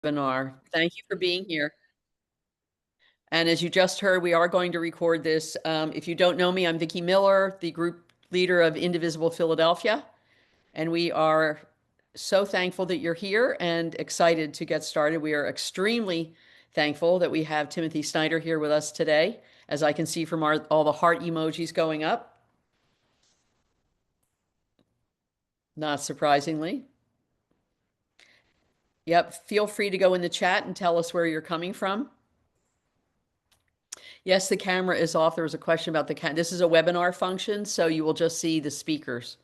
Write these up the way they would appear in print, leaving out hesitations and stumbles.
webinar. Thank you for being here. And as you just heard, we are going to record this. If you don't know me, I'm Vicki Miller, the group leader of Indivisible Philadelphia. And we are so thankful that you're here and excited to get started. We are extremely thankful that we have Timothy Snyder here with us today, as I can see from all the heart emojis going up. Not surprisingly. Yep, feel free to go in the chat and tell us where you're coming from. Yes, the camera is off. There was a question about the camera. This is a webinar function, so you will just see the speakers.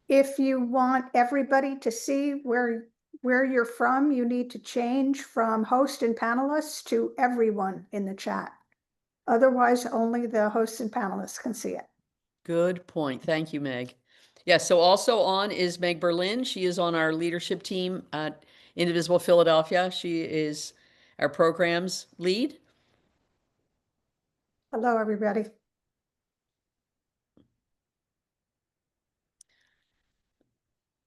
If you want everybody to see where you're from, you need to change from host and panelists to everyone in the chat. Otherwise, only the hosts and panelists can see it. Good point. Thank you, Meg. Yes, so also on is Meg Berlin. She is on our leadership team at Indivisible Philadelphia. She is our programs lead. Hello, everybody.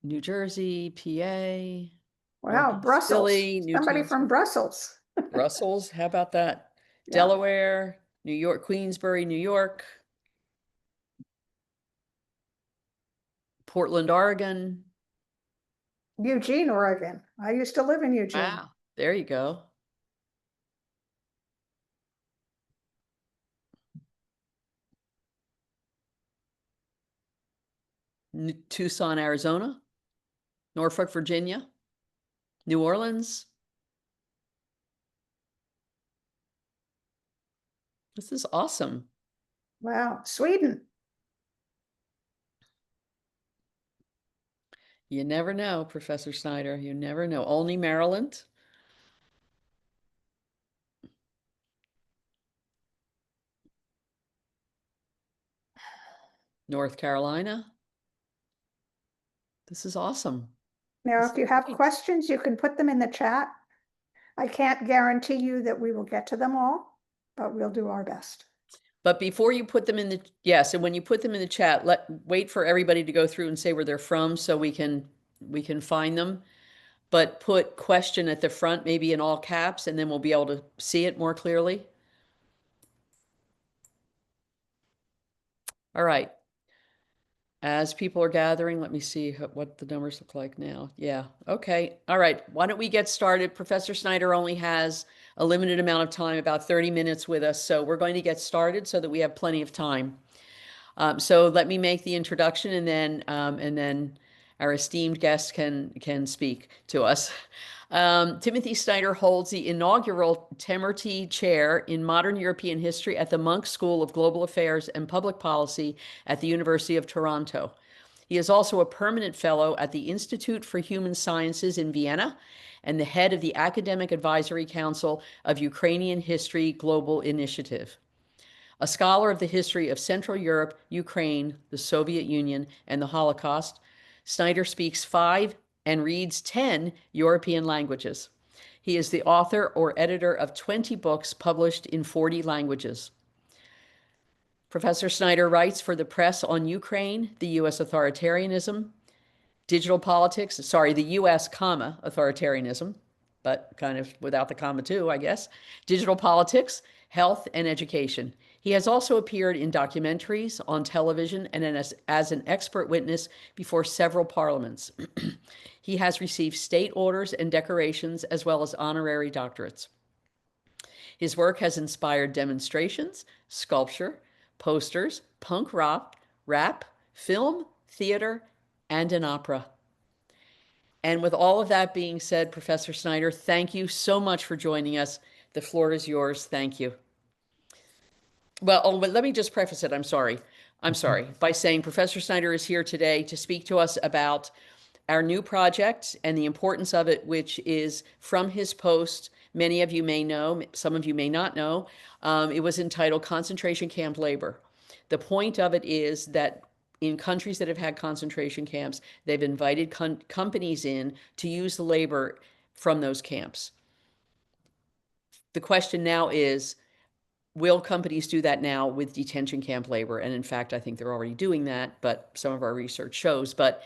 New Jersey, PA. Wow, Brussels. Philly, Somebody Newtown, from Brussels. Brussels. How about that? Yeah. Delaware, New York, Queensbury, New York. Portland, Oregon. Eugene, Oregon. I used to live in Eugene. Wow, there you go. Tucson, Arizona. Norfolk, Virginia. New Orleans. This is awesome. Wow, Sweden. You never know, Professor Snyder. You never know. Only Maryland. North Carolina. This is awesome. Now, This if you is have great. questions, you can put them in the chat. I can't guarantee you that we will get to them all, but we'll do our best. But before you put them in the, yes, and when you put them in the chat, wait for everybody to go through and say where they're from so we can find them. But put question at the front, maybe in all caps, and then we'll be able to see it more clearly. All right. As people are gathering, let me see what the numbers look like now. Yeah, okay. All right, why don't we get started? Professor Snyder only has a limited amount of time, about 30 minutes with us, so we're going to get started so that we have plenty of time. So let me make the introduction and then our esteemed guest can speak to us. Timothy Snyder holds the inaugural Temerty Chair in Modern European History at the Munk School of Global Affairs and Public Policy at the University of Toronto. He is also a permanent fellow at the Institute for Human Sciences in Vienna and the head of the Academic Advisory Council of Ukrainian History Global Initiative. A scholar of the history of Central Europe, Ukraine, the Soviet Union, and the Holocaust, Snyder speaks 5 and reads 10 European languages. He is the author or editor of 20 books published in 40 languages. Professor Snyder writes for the press on Ukraine, the U.S. authoritarianism, digital politics, the U.S., authoritarianism, but kind of without the comma too, I guess, digital politics, health, and education. He has also appeared in documentaries, on television, and as an expert witness before several parliaments. He has received state orders and decorations as well as honorary doctorates. His work has inspired demonstrations, sculpture, posters, punk rock, rap, film, theater, and an opera. And with all of that being said, Professor Snyder, thank you so much for joining us. The floor is yours. Thank you. Well, let me just preface it. I'm sorry, by saying Professor Snyder is here today to speak to us about our new project and the importance of it, which is from his post. Many of you may know, some of you may not know. It was entitled Concentration Camp Labor. The point of it is that in countries that have had concentration camps, they've invited companies in to use the labor from those camps. The question now is, will companies do that now with detention camp labor? And in fact, I think they're already doing that, but some of our research shows. But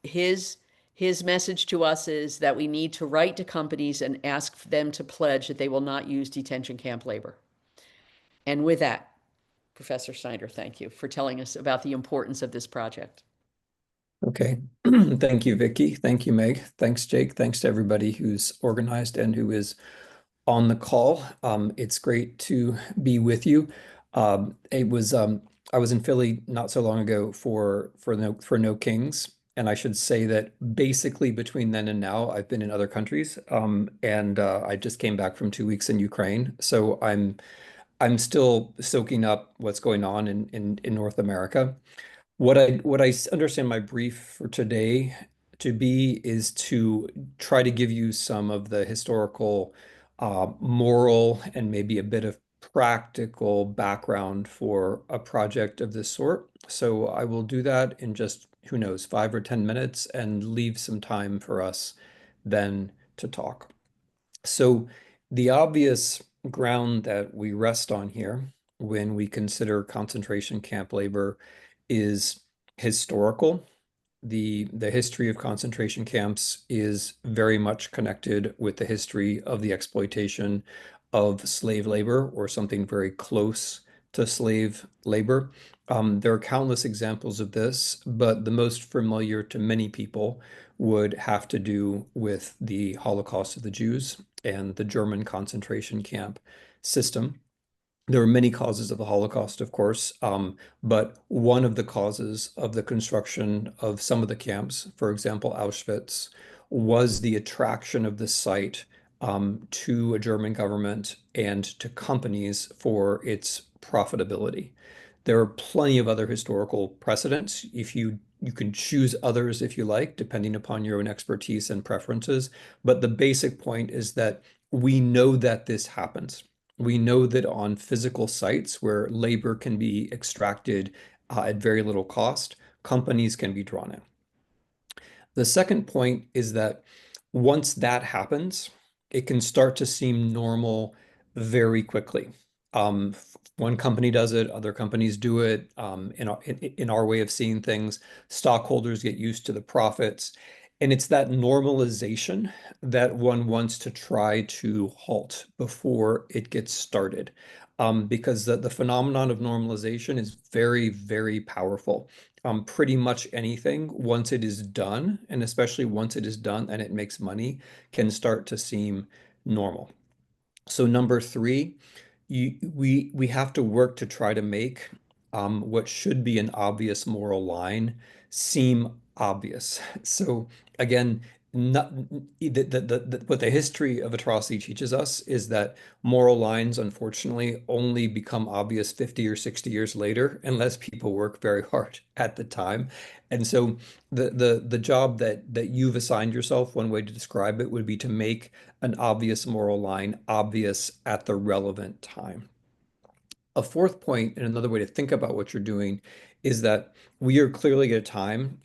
his His message to us is that we need to write to companies and ask them to pledge that they will not use detention camp labor. And with that, Professor Snyder, thank you for telling us about the importance of this project. Okay. Thank you, Vicky. Thank you, Meg. Thanks, Jake. Thanks to everybody who's organized and who is on the call. It's great to be with you. It was I was in Philly not so long ago for No Kings, and I should say that basically between then and now, I've been in other countries. And I just came back from 2 weeks in Ukraine, so I'm still soaking up what's going on in North America. What I understand my brief for today to be is to try to give you some of the historical, moral, and maybe a bit of practical background for a project of this sort. So I will do that in just, who knows, 5 or 10 minutes and leave some time for us then to talk. So the obvious ground that we rest on here when we consider concentration camp labor is historical. The history of concentration camps is very much connected with the history of the exploitation of slave labor, or something very close to slave labor. There are countless examples of this, but the most familiar to many people would have to do with the Holocaust of the Jews and the German concentration camp system. There were many causes of the Holocaust, of course, but one of the causes of the construction of some of the camps, for example, Auschwitz, was the attraction of the site to a German government and to companies for its profitability. There are plenty of other historical precedents. If you can choose others if you like, depending upon your own expertise and preferences. But the basic point is that we know that this happens. We know that on physical sites where labor can be extracted at very little cost, companies can be drawn in. The second point is that once that happens, it can start to seem normal very quickly. One company does it, other companies do it. In our way of seeing things, stockholders get used to the profits. And it's that normalization that one wants to try to halt before it gets started. Because the phenomenon of normalization is very, very powerful. Pretty much anything, once it is done, and especially once it is done and it makes money, can start to seem normal. So number three, we have to work to try to make what should be an obvious moral line seem obvious. So again, not, what the history of atrocity teaches us is that moral lines, unfortunately, only become obvious 50 or 60 years later, unless people work very hard at the time. And so the job that you've assigned yourself, one way to describe it would be to make an obvious moral line obvious at the relevant time. A fourth point, and another way to think about what you're doing, is that we are clearly at a time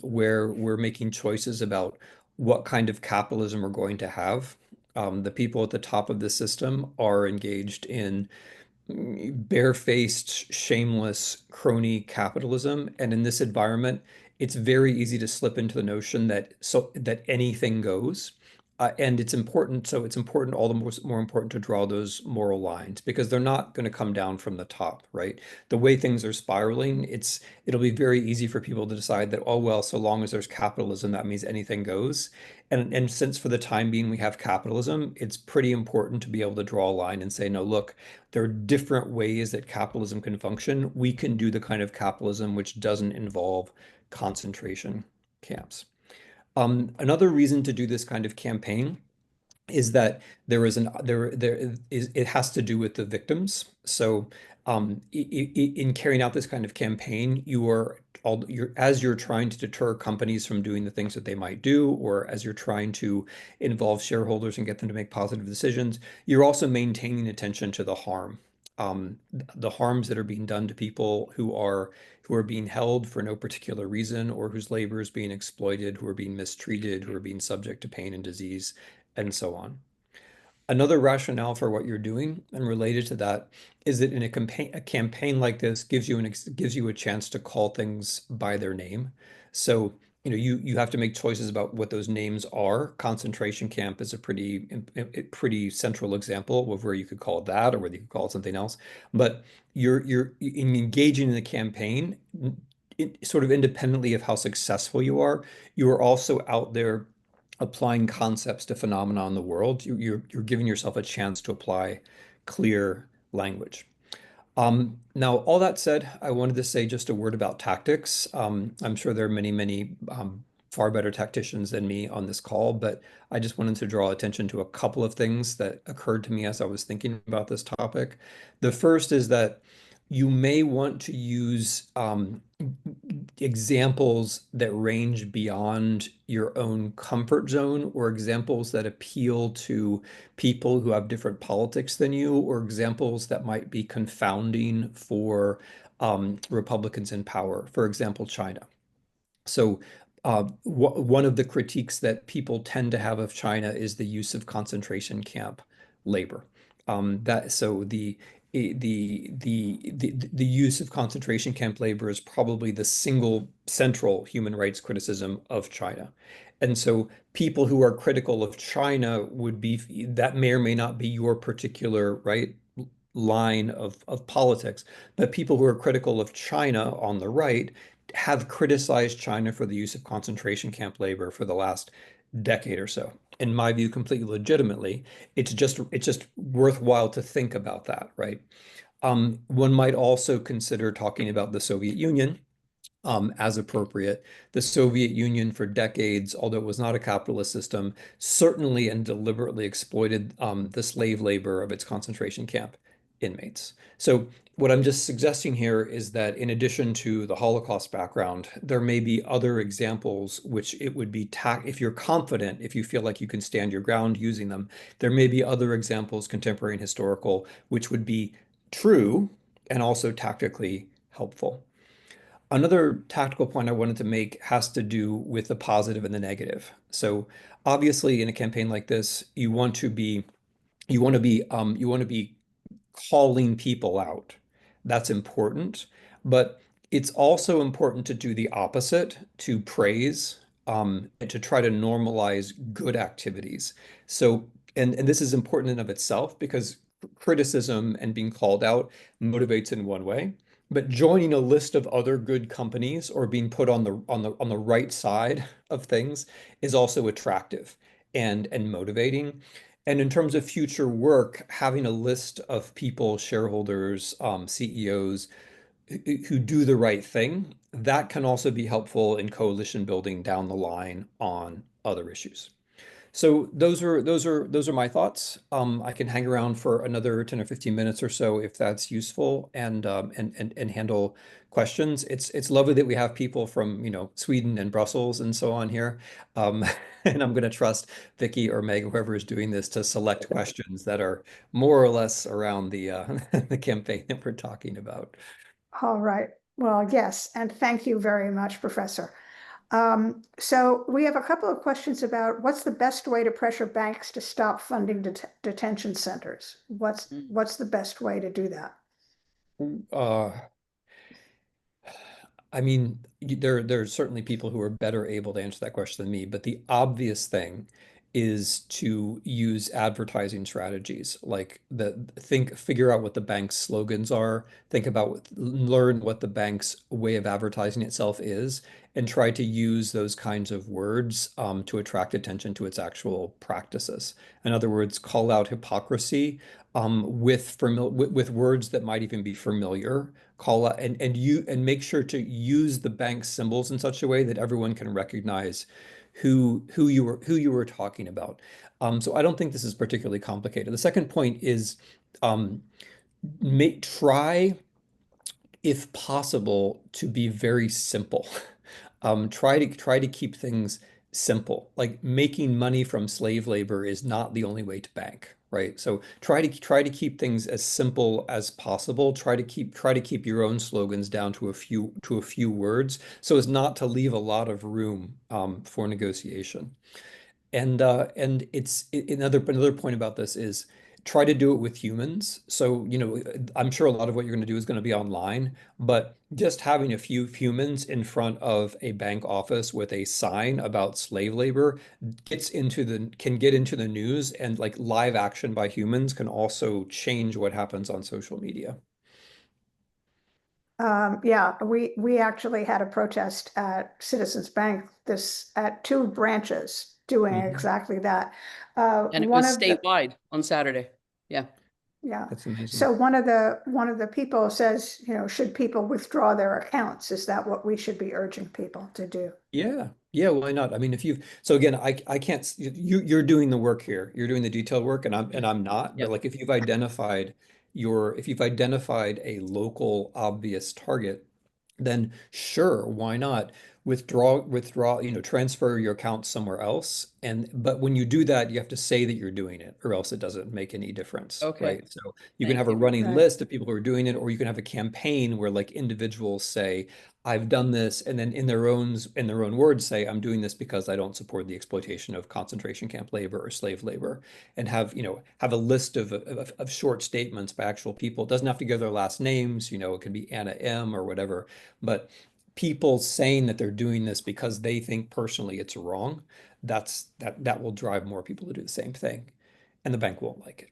where we're making choices about what kind of capitalism we're going to have. The people at the top of the system are engaged in barefaced, shameless crony capitalism. And in this environment, it's very easy to slip into the notion that anything goes. And it's important. So it's important, all the more important to draw those moral lines, because they're not going to come down from the top, right? The way things are spiraling, it'll be very easy for people to decide that, oh, well, so long as there's capitalism, that means anything goes. And since for the time being we have capitalism, it's pretty important to be able to draw a line and say, no, look, there are different ways that capitalism can function. We can do the kind of capitalism which doesn't involve concentration camps. Another reason to do this kind of campaign is that it has to do with the victims. So in carrying out this kind of campaign, as you're trying to deter companies from doing the things that they might do, or as you're trying to involve shareholders and get them to make positive decisions, you're also maintaining attention to the harm. The harms that are being done to people who are being held for no particular reason, or whose labor is being exploited, who are being mistreated, who are being subject to pain and disease, and so on. Another rationale for what you're doing, and related to that, is that in a campaign like this gives you a chance to call things by their name. So you have to make choices about what those names are. Concentration camp is a pretty central example of where you could call it that or whether you could call it something else. But you're in engaging in the campaign, sort of independently of how successful you are also out there applying concepts to phenomena in the world. You're giving yourself a chance to apply clear language. Now, all that said, I wanted to say just a word about tactics. I'm sure there are many far better tacticians than me on this call, but I just wanted to draw attention to a couple of things that occurred to me as I was thinking about this topic. The first is that you may want to use examples that range beyond your own comfort zone, or examples that appeal to people who have different politics than you, or examples that might be confounding for Republicans in power. For example, China. So, one of the critiques that people tend to have of China is the use of concentration camp labor. That so the use of concentration camp labor is probably the single central human rights criticism of China. And so people who are critical of China would be that may or may not be your particular right line of politics, but people who are critical of China on the right have criticized China for the use of concentration camp labor for the last decade or so. In my view, completely legitimately, it's just worthwhile to think about that, right? One might also consider talking about the Soviet Union as appropriate. The Soviet Union for decades, although it was not a capitalist system, certainly and deliberately exploited the slave labor of its concentration camp inmates. So what I'm just suggesting here is that in addition to the Holocaust background, there may be other examples which it would be if you're confident, if you feel like you can stand your ground using them, there may be other examples, contemporary and historical, which would be true and also tactically helpful. Another tactical point I wanted to make has to do with the positive and the negative. So obviously in a campaign like this, you want to be calling people out. That's important, but it's also important to do the opposite, to praise, and to try to normalize good activities. So, and this is important in of itself because criticism and being called out motivates in one way, but joining a list of other good companies or being put on the right side of things is also attractive and motivating. And in terms of future work, having a list of people, shareholders, CEOs who do the right thing, that can also be helpful in coalition building down the line on other issues. So those are my thoughts. I can hang around for another 10 or 15 minutes or so if that's useful and handle questions. It's lovely that we have people from, Sweden and Brussels and so on here. Um, and I'm going to trust Vicky or Meg, whoever is doing this, to select questions that are more or less around the the campaign that we're talking about. All right. Well, yes, and thank you very much, Professor. So we have a couple of questions about what's the best way to pressure banks to stop funding detention centers? What's the best way to do that? Uh, I mean, there's certainly people who are better able to answer that question than me, but the obvious thing is to use advertising strategies like figure out what the bank's slogans are, learn what the bank's way of advertising itself is, and try to use those kinds of words to attract attention to its actual practices. In other words, call out hypocrisy with words that might even be familiar. Call out and make sure to use the bank's symbols in such a way that everyone can recognize who you were talking about. So I don't think this is particularly complicated. The second point is um, try, if possible, to be very simple. Try to keep things simple. Like making money from slave labor is not the only way to bank, right? So try to keep things as simple as possible. Try to keep your own slogans down to a few words, so as not to leave a lot of room for negotiation. And another point about this is try to do it with humans. So, I'm sure a lot of what you're going to do is going to be online, but just having a few humans in front of a bank office with a sign about slave labor can get into the news, and like live action by humans can also change what happens on social media. Yeah, we actually had a protest at Citizens Bank at two branches doing Mhm. exactly that. And it One was of the statewide on Saturday. Yeah. Yeah. That's amazing. So one of the people says, should people withdraw their accounts? Is that what we should be urging people to do? Yeah. Yeah, why not? I mean, so again, I can't you're doing the work here. You're doing the detailed work, and I'm not, but Yep. like if you've identified a local obvious target, then sure, why not withdraw, transfer your account somewhere else. But when you do that, you have to say that you're doing it, or else it doesn't make any difference, Okay. right? So you can Thank have a you. running Right. list of people who are doing it, or you can have a campaign where like individuals say, I've done this, and then in their own words say, I'm doing this because I don't support the exploitation of concentration camp labor or slave labor, and have a list of short statements by actual people. It doesn't have to give their last names, it could be Anna M or whatever, but people saying that they're doing this because they think personally it's wrong, that will drive more people to do the same thing, and the bank won't like it.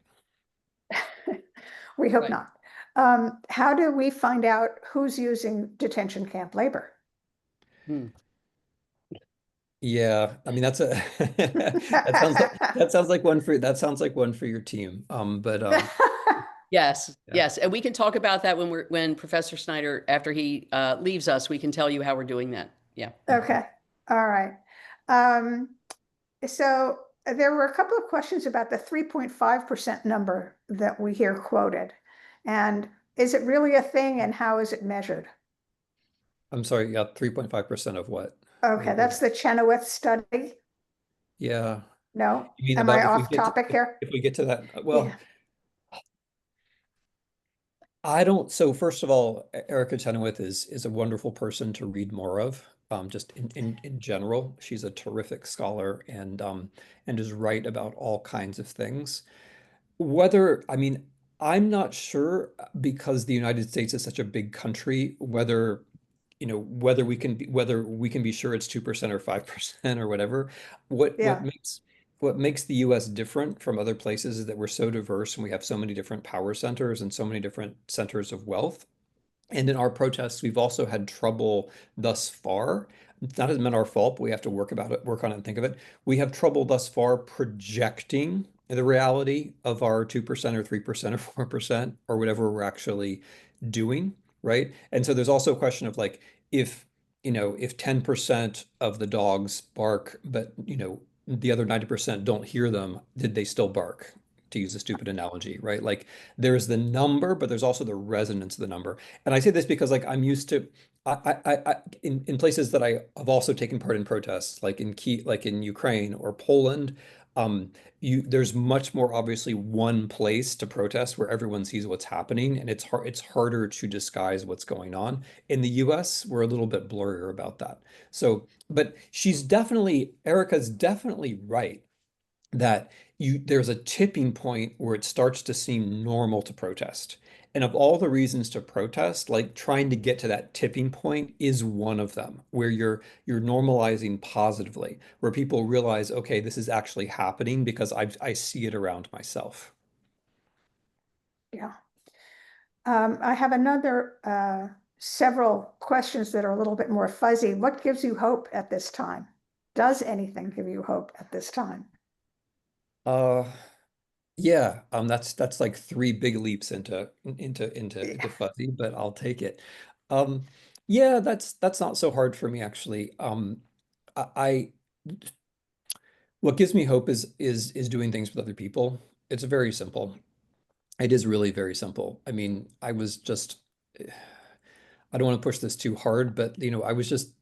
We hope Right. not. How do we find out who's using detention camp labor? Hmm. Yeah, I mean that's a that sounds like one for your team. But Yes, yeah. yes. And we can talk about that when Professor Snyder, after he leaves us, we can tell you how we're doing that. Yeah. Mhm. Okay, all right. Um, so there were a couple of questions about the 3.5% number that we hear quoted. And is it really a thing and how is it measured? I'm sorry, yeah, 3.5% of what? Okay, that's the Chenoweth study. Yeah. No, You mean am I about if we off get to topic here? if we get to that? Well, Yeah, I don't. So first of all, Erica Chenoweth is a wonderful person to read more of. Just in general, she's a terrific scholar, and is right about all kinds of things. I mean, I'm not sure, because the United States is such a big country, whether we can be sure it's 2% or 5% or whatever. What what yeah, makes what makes the US different from other places is that we're so diverse, and we have so many different power centers and so many different centers of wealth. And in our protests, we've also had trouble thus far. It's not as been our fault, but we have to work on it and think of it. We have trouble thus far projecting the reality of our 2% or 3% or 4% or whatever we're actually doing, right? And so there's also a question of like, if 10% of the dogs bark, but the other 90% don't hear them, did they still bark? To use a stupid analogy, right? Like there's the number, but there's also the resonance of the number. And I say this because like I'm used to in places that I have also taken part in protests, like in Ukraine or Poland. um there's much more obviously one place to protest where everyone sees what's happening, and it's harder to disguise what's going on. In the US, we're a little bit blurrier about that. So, but Erica's definitely right that there's a tipping point where it starts to seem normal to protest. And of all the reasons to protest, like trying to get to that tipping point is one of them, where you're normalizing positively, where people realize, okay, this is actually happening because I see it around myself. yeah. I have another several questions that are a little bit more fuzzy. What gives you hope at this time? Does anything give you hope at this time? Uh, yeah, that's like three big leaps into Yeah. fuzzy, but I'll take it. Um, yeah, that's not so hard for me actually. I What gives me hope is doing things with other people. It's very simple. It is really very simple. I mean, I don't want to push this too hard, but I was just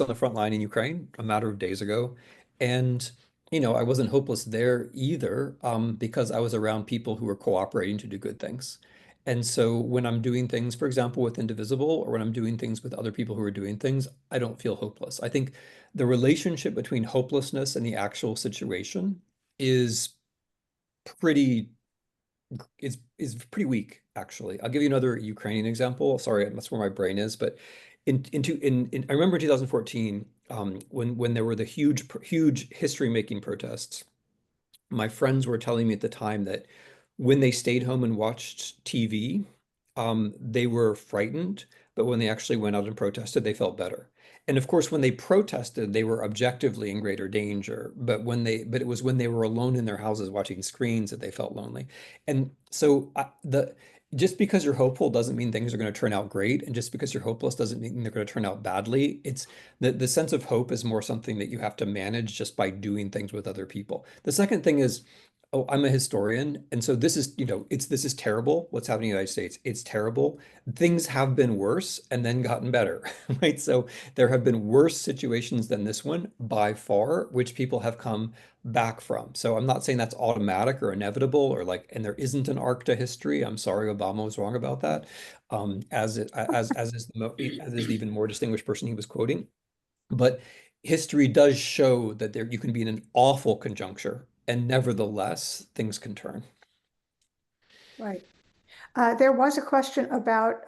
on the front line in Ukraine a matter of days ago, and I wasn't hopeless there either, because I was around people who were cooperating to do good things. And so when I'm doing things, for example, with Indivisible, or when I'm doing things with other people who are doing things, I don't feel hopeless. I think the relationship between hopelessness and the actual situation is pretty is pretty weak, actually. I'll give you another Ukrainian example. Sorry, that's where my brain is, but I remember in 2014, when there were the huge history making protests. My friends were telling me at the time that when they stayed home and watched TV, they were frightened, but when they actually went out and protested, they felt better. And of course, when they protested, they were objectively in greater danger. But it was when they were alone in their houses watching screens that they felt lonely. And so just because you're hopeful doesn't mean things are going to turn out great, and just because you're hopeless doesn't mean they're going to turn out badly. It's the sense of hope is more something that you have to manage just by doing things with other people. The second thing is, oh, I'm a historian, and so this is, this is terrible. What's happening in the United States? It's terrible. Things have been worse and then gotten better, right? So there have been worse situations than this one by far, which people have come back from. So I'm not saying that's automatic or inevitable or like, and there isn't an arc to history. I'm sorry, Obama was wrong about that. As is the even more distinguished person he was quoting. But history does show that you can be in an awful conjuncture, and nevertheless, things can turn. Right. There was a question about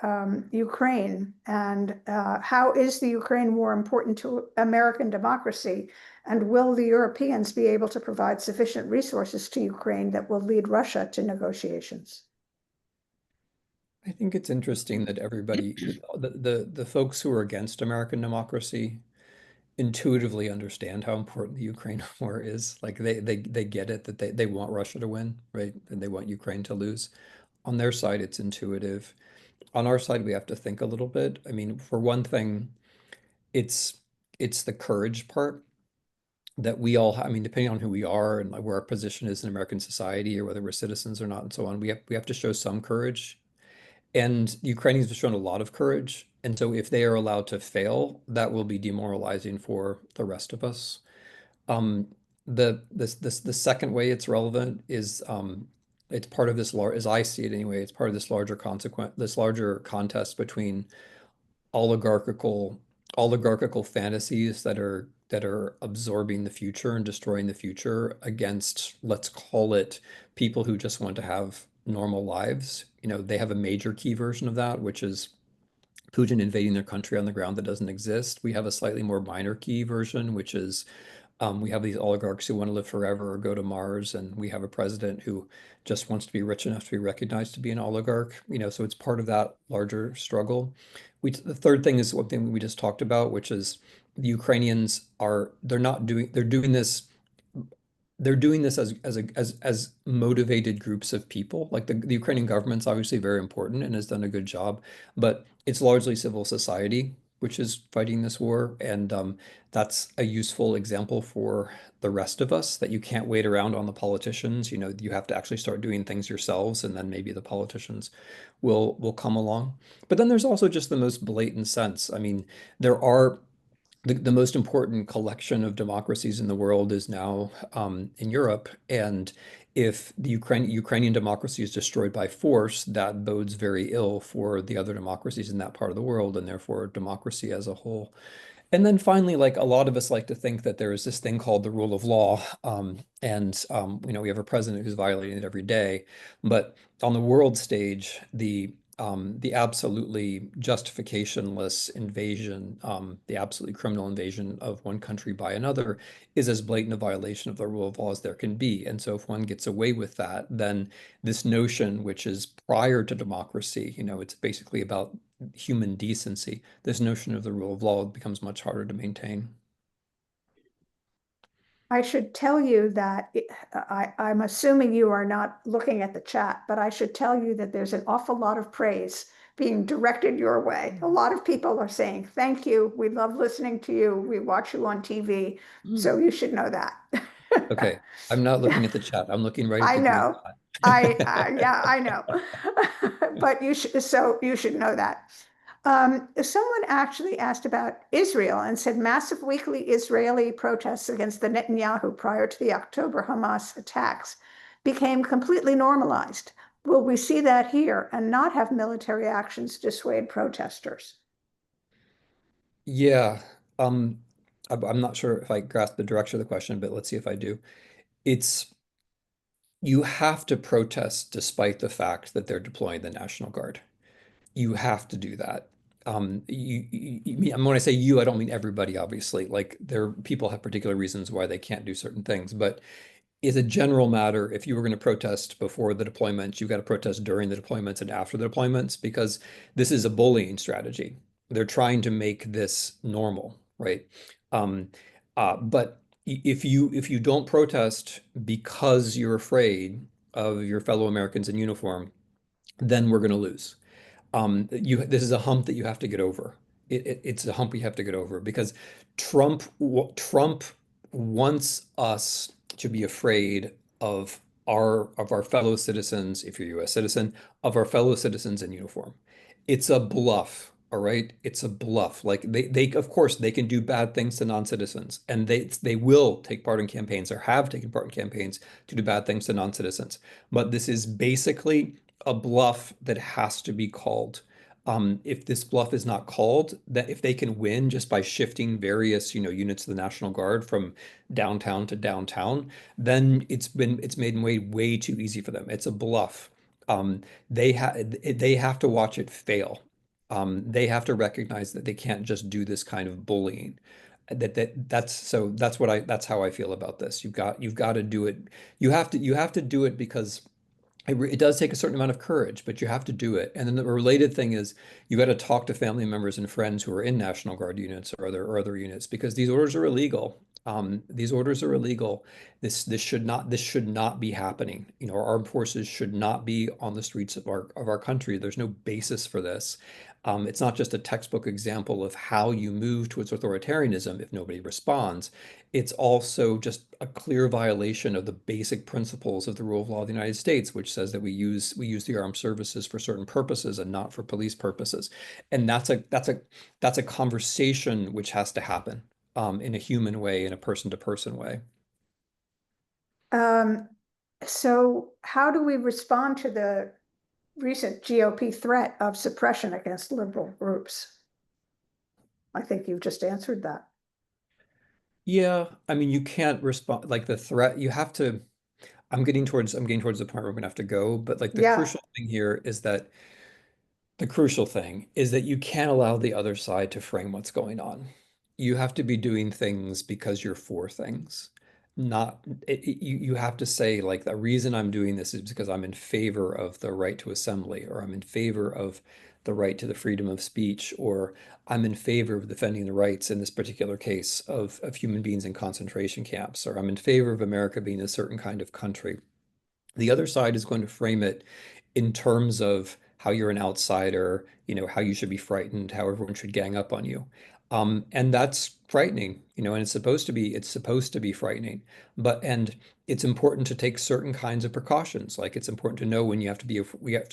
Ukraine and how is the Ukraine war important to American democracy? And will the Europeans be able to provide sufficient resources to Ukraine that will lead Russia to negotiations? I think it's interesting that the folks who are against American democracy intuitively understand how important the Ukraine war is. Like they get it that they want Russia to win, right? And they want Ukraine to lose. On their side, it's intuitive. On our side, we have to think a little bit. I mean, for one thing, it's it's the courage part that we all, I mean, depending on who we are and like where our position is in American society or whether we're citizens or not and so on, we have to show some courage. And Ukrainians have shown a lot of courage. And so if they are allowed to fail, that will be demoralizing for the rest of us. Um, the second way it's relevant is it's part of this large, as I see it anyway, it's part of this this larger contest between oligarchical oligarchical fantasies that are absorbing the future and destroying the future against, let's call it, people who just want to have normal lives. They have a major key version of that, which is Putin invading their country on the ground that doesn't exist. We have a slightly more minor key version, which is we have these oligarchs who want to live forever or go to Mars, and we have a president who just wants to be rich enough to be recognized to be an oligarch. So it's part of that larger struggle. The third thing is one thing we just talked about, which is the Ukrainians they're doing this as motivated groups of people. Like the Ukrainian government's obviously very important and has done a good job, but it's largely civil society which is fighting this war, and that's a useful example for the rest of us that you can't wait around on the politicians. You have to actually start doing things yourselves, and then maybe the politicians will come along. But then there's also just the most blatant sense. I mean, there are the most important collection of democracies in the world is now in Europe. And if the Ukrainian democracy is destroyed by force, that bodes very ill for the other democracies in that part of the world and therefore democracy as a whole. And then finally, like a lot of us like to think that there is this thing called the rule of law. We have a president who's violating it every day. But on the world stage, the absolutely justificationless invasion, the absolutely criminal invasion of one country by another is as blatant a violation of the rule of law as there can be. And so if one gets away with that, then this notion, which is prior to democracy, it's basically about human decency, this notion of the rule of law becomes much harder to maintain. I should tell you that I'm assuming you are not looking at the chat, but I should tell you that there's an awful lot of praise being directed your way. A lot of people are saying, thank you. We love listening to you. We watch you on TV. So you should know that. Okay, I'm not looking at the chat. I'm looking right at I the green know. dot. Yeah, I know. But you should know that. Someone actually asked about Israel and said massive weekly Israeli protests against the Netanyahu prior to the October Hamas attacks became completely normalized. Will we see that here and not have military actions dissuade protesters? Yeah, um, I'm not sure if I grasp the direction of the question, but let's see if I do. It's you have to protest despite the fact that they're deploying the National Guard. You have to do that. When I say you, I don't mean everybody, obviously. Like people have particular reasons why they can't do certain things, but is a general matter. If you were going to protest before the deployments, you've got to protest during the deployments and after the deployments because this is a bullying strategy. They're trying to make this normal, right? Um, but if you don't protest because you're afraid of your fellow Americans in uniform, then we're going to lose. This is a hump that you have to get over. It's a hump you have to get over because Trump wants us to be afraid of our fellow citizens, if you're a US citizen, of our fellow citizens in uniform. It's a bluff, all right? It's a bluff. Like they of course they can do bad things to non-citizens, and they will take part in campaigns or have taken part in campaigns to do bad things to non-citizens. But this is basically a bluff that has to be called. If this bluff is not called, that if they can win just by shifting various, units of the National Guard from downtown to downtown, then it's made way too easy for them. It's a bluff. Um, they have to watch it fail. They have to recognize that they can't just do this kind of bullying. That's how I feel about this. You've got to do it. You have to do it because it does take a certain amount of courage, but you have to do it. And then the related thing is you got to talk to family members and friends who are in National Guard units or other units because these orders are illegal. These orders are illegal. This should not be happening. Our armed forces should not be on the streets of our country. There's no basis for this. It's not just a textbook example of how you move towards authoritarianism if nobody responds. It's also just a clear violation of the basic principles of the rule of law of the United States, which says that we use the armed services for certain purposes and not for police purposes. And that's a conversation which has to happen in a human way, in a person-to-person way. Um, so how do we respond to the recent GOP threat of suppression against liberal groups? I think you've just answered that. Yeah, I mean, you can't respond like the threat. You have to. I'm getting towards the point where we're gonna have to go, but like the Yeah. crucial thing here is that the crucial thing is that you can't allow the other side to frame what's going on. You have to be doing things because you're for things. Not you have to say like the reason I'm doing this is because I'm in favor of the right to assembly, or I'm in favor of the right to the freedom of speech, or I'm in favor of defending the rights in this particular case of human beings in concentration camps, or I'm in favor of America being a certain kind of country. The other side is going to frame it in terms of how you're an outsider, how you should be frightened, how everyone should gang up on you. And that's frightening, and it's supposed to be frightening. And it's important to take certain kinds of precautions. Like it's important to know when we have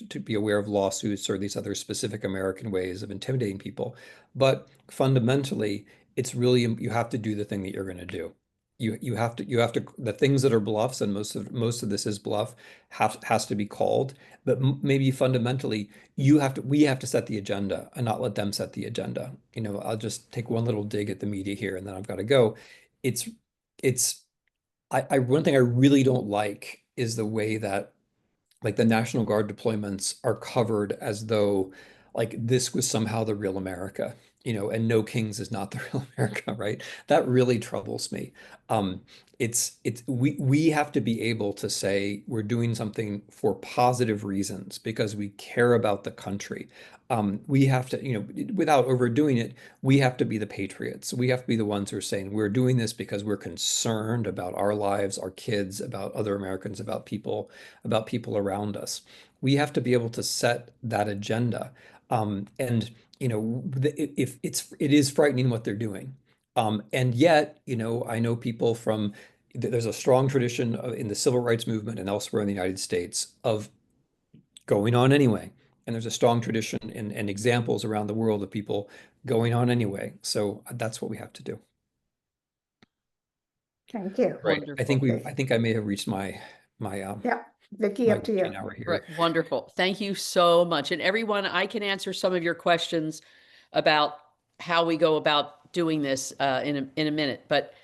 to be aware of lawsuits or these other specific American ways of intimidating people. But fundamentally, it's really you have to do the thing that you're going to do. You have to the things that are bluffs, and most of this is bluff, has to be called. But maybe fundamentally, we have to set the agenda and not let them set the agenda. I'll just take one little dig at the media here, and then I've got to go. It's it's one thing I really don't like is the way that like the National Guard deployments are covered as though like this was somehow the real America, and no kings is not the real America, right? That really troubles me. Um, we have to be able to say we're doing something for positive reasons because we care about the country. We have to, without overdoing it, we have to be the patriots. We have to be the ones who are saying we're doing this because we're concerned about our lives, our kids, about other Americans, about people around us. We have to be able to set that agenda. And it is frightening what they're doing. And yet, I know people there's a strong tradition in the civil rights movement and elsewhere in the United States of going on anyway. And there's a strong tradition and examples around the world of people going on anyway. So that's what we have to do. Thank you. Right. I think Wonderful. we, Okay. I think I may have reached my Yeah. Vicky, my up to witching you. hour Right, here. wonderful. Thank you so much. And everyone, I can answer some of your questions about how we go about doing this in a minute. But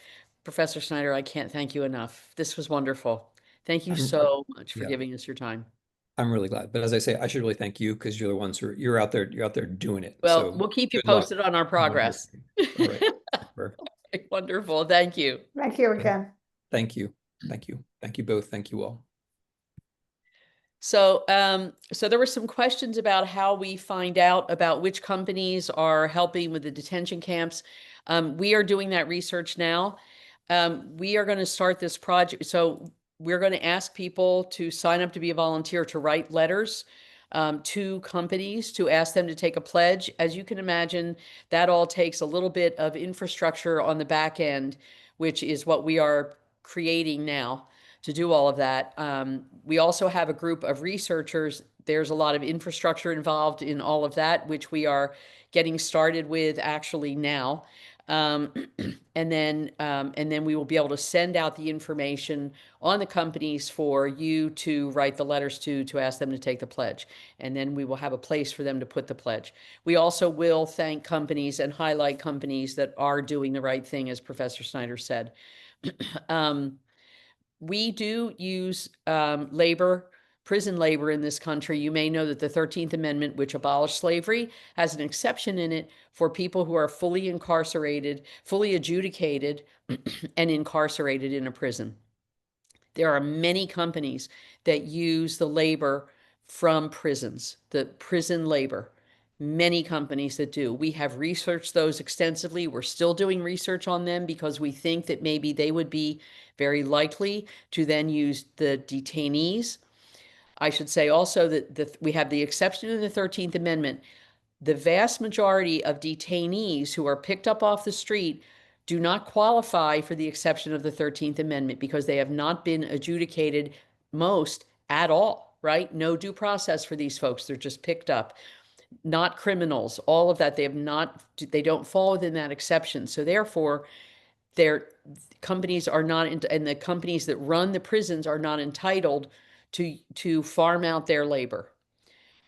Professor Snyder, I can't thank you enough. This was wonderful. Thank you I'm, so much for yeah, giving us your time. I'm really glad. But as I say, I should really thank you because you're the ones who you're out there doing it. Well, So we'll keep you good luck. posted on our And whatever. progress. All right. Super. Wonderful. Thank you. Thank you Okay. again. Thank you. Thank you. Thank you both. Thank you all. So there were some questions about how we find out about which companies are helping with the detention camps. We are doing that research now. We are going to start this project. So we're going to ask people to sign up to be a volunteer to write letters to companies to ask them to take a pledge. As you can imagine, that all takes a little bit of infrastructure on the back end, which is what we are creating now to do all of that. We also have a group of researchers. There's a lot of infrastructure involved in all of that, which we are getting started with actually now. Um, and then we will be able to send out the information on the companies for you to write the letters to ask them to take the pledge. And then we will have a place for them to put the pledge. We also will thank companies and highlight companies that are doing the right thing, as Professor Snyder said. We do use prison labor in this country. You may know that the 13th Amendment, which abolished slavery, has an exception in it for people who are fully incarcerated, fully adjudicated, and incarcerated in a prison. There are many companies that use the labor from prisons, the prison labor. Many companies that do. We have researched those extensively. We're still doing research on them because we think that maybe they would be very likely to then use the detainees. I should say also that we have the exception in the 13th Amendment. The vast majority of detainees who are picked up off the street do not qualify for the exception of the 13th Amendment because they have not been adjudicated most at all, right? No due process for these folks. They're just picked up, not criminals, all of that. They don't fall within that exception. So therefore, their companies are not, and the companies that run the prisons are not entitled to farm out their labor.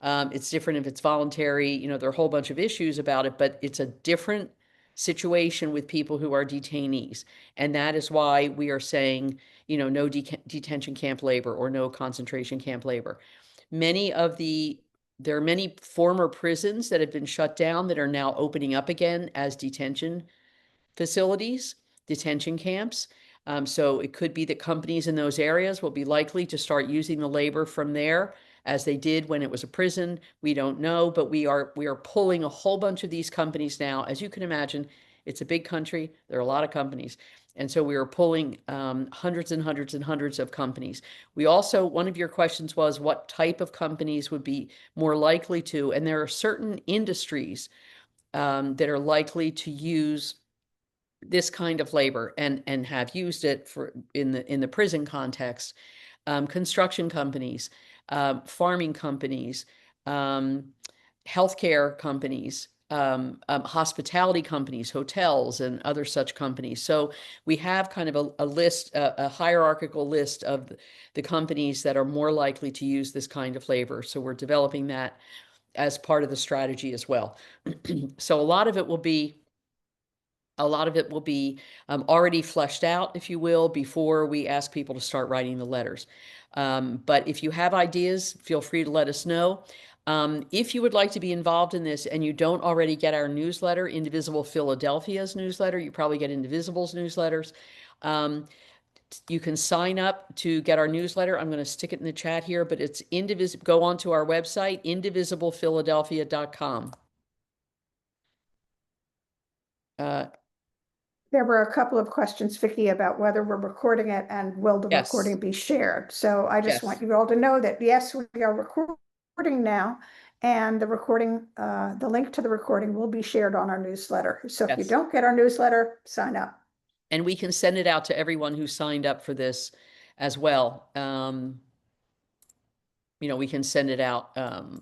It's different if it's voluntary. There are a whole bunch of issues about it, but it's a different situation with people who are detainees. And that is why we are saying, no detention camp labor or no concentration camp labor. There are many former prisons that have been shut down that are now opening up again as detention facilities, detention camps. So it could be that companies in those areas will be likely to start using the labor from there as they did when it was a prison. We don't know, but we are pulling a whole bunch of these companies now. As you can imagine, it's a big country. There are a lot of companies. And so we are pulling hundreds and hundreds and hundreds of companies. We also, one of your questions was what type of companies would be more likely to, and there are certain industries that are likely to use this kind of labor and have used it for in the prison context. Construction companies, farming companies, healthcare companies, hospitality companies, hotels, and other such companies. So we have kind of a list, a hierarchical list of the companies that are more likely to use this kind of labor. So we're developing that as part of the strategy as well. So a lot of it will be already fleshed out, if you will, before we ask people to start writing the letters. But if you have ideas, feel free to let us know. If you would like to be involved in this and you don't already get our newsletter, Indivisible Philadelphia's newsletter, you probably get Indivisible's newsletters. You can sign up to get our newsletter. I'm going to stick it in the chat here, but it's go onto our website, indivisiblephiladelphia.com. There were a couple of questions, Vicky, about whether we're recording it and will the Yes. recording be shared. So I just want Yes. you all to know that, yes, we are recording now, and the recording, the link to the recording will be shared on our newsletter. So if you Yes. don't get our newsletter, sign up. And we can send it out to everyone who signed up for this as well. We can send it out to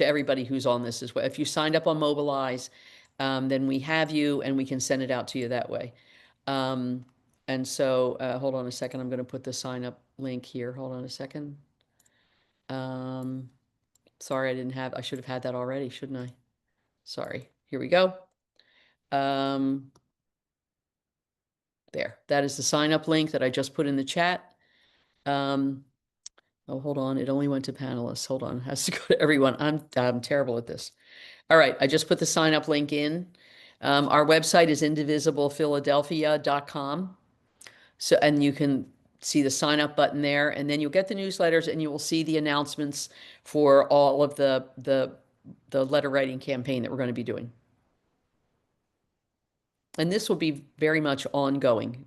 everybody who's on this as well. If you signed up on Mobilize, then we have you and we can send it out to you that way. And so hold on a second. I'm going to put the sign up link here. Hold on a second. Sorry, I should have had that already, shouldn't I? Sorry. Here we go. There, that is the sign up link that I just put in the chat. Um, oh, hold on. It only went to panelists. Hold on. It has to go to everyone. I'm terrible at this. All right. I just put the sign up link in. Our website is indivisiblephiladelphia.com. So, and you can see the sign up button there, and then you'll get the newsletters and you will see the announcements for all of the letter writing campaign that we're going to be doing. And this will be very much ongoing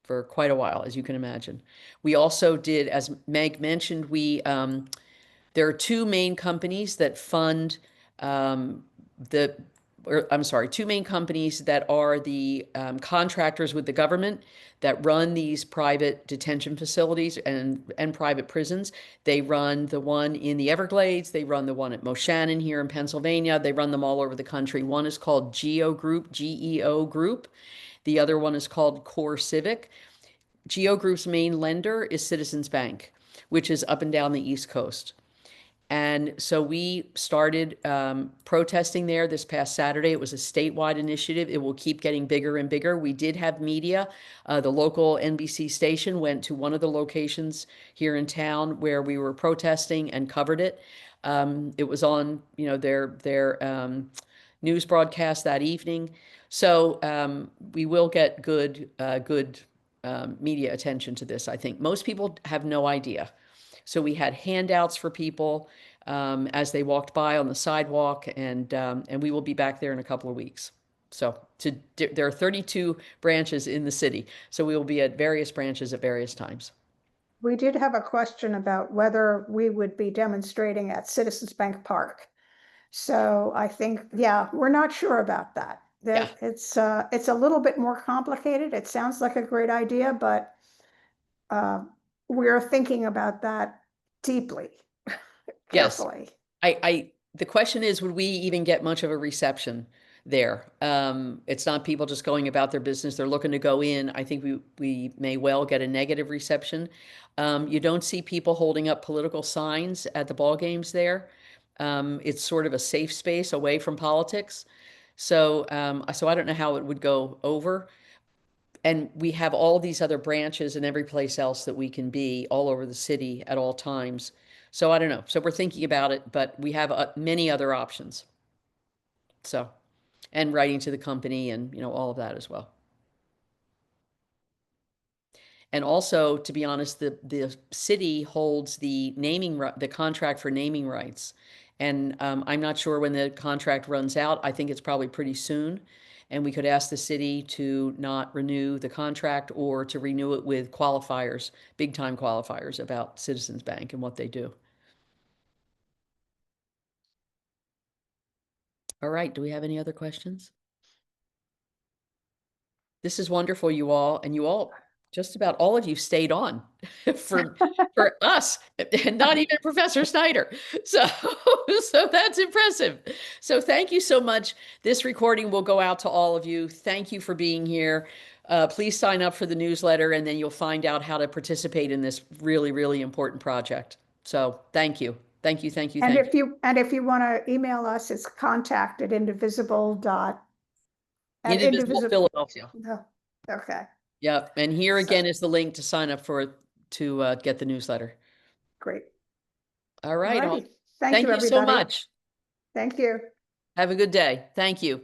for quite a while, as you can imagine. We also did, as Meg mentioned, there are two main companies that fund the, or I'm sorry, two main companies that are the contractors with the government that run these private detention facilities and private prisons. They run the one in the Everglades. They run the one at Moshannon here in Pennsylvania. They run them all over the country. One is called GEO Group, GEO Group. The other one is called Core Civic. GEO Group's main lender is Citizens Bank, which is up and down the East Coast. And so we started protesting there this past Saturday. It was a statewide initiative. It will keep getting bigger and bigger. We did have media. The local NBC station went to one of the locations here in town where we were protesting and covered it. It was on, their news broadcast that evening. So we will get good media attention to this, I think. Most people have no idea. So we had handouts for people as they walked by on the sidewalk, and we will be back there in a couple of weeks. So there are 32 branches in the city, so we will be at various branches at various times. We did have a question about whether we would be demonstrating at Citizens Bank Park. So I think, yeah, we're not sure about that. Yeah. It's a little bit more complicated. It sounds like a great idea, but we're thinking about that deeply, Yes. carefully. The question is, would we even get much of a reception there? It's not people just going about their business. They're looking to go in. I think we may well get a negative reception. You don't see people holding up political signs at the ball games there. It's sort of a safe space away from politics. So I don't know how it would go over. And we have all these other branches and every place else that we can be all over the city at all times. So I don't know. So we're thinking about it, but we have many other options. So, and writing to the company and, all of that as well. And also, to be honest, the city holds the contract for naming rights. And I'm not sure when the contract runs out. I think it's probably pretty soon. And we could ask the city to not renew the contract or to renew it with qualifiers, big time qualifiers about Citizens Bank and what they do. All right. Do we have any other questions? This is wonderful, you all, and you all, just about all of you stayed on for us, and not even Professor Snyder. So, so that's impressive. So thank you so much. This recording will go out to all of you. Thank you for being here. Please sign up for the newsletter, and then you'll find out how to participate in this really, really important project. So thank you. Thank you, thank you, And thank you. if you want to email us, it's contact@indivisible dot at Indivisible indivisible. Philadelphia. No, okay, Yep. And here so again is the link to sign up to get the newsletter. great. All All right. righty. Thank Thank you, you so everybody. much. Thank you. Have a good day. Thank you.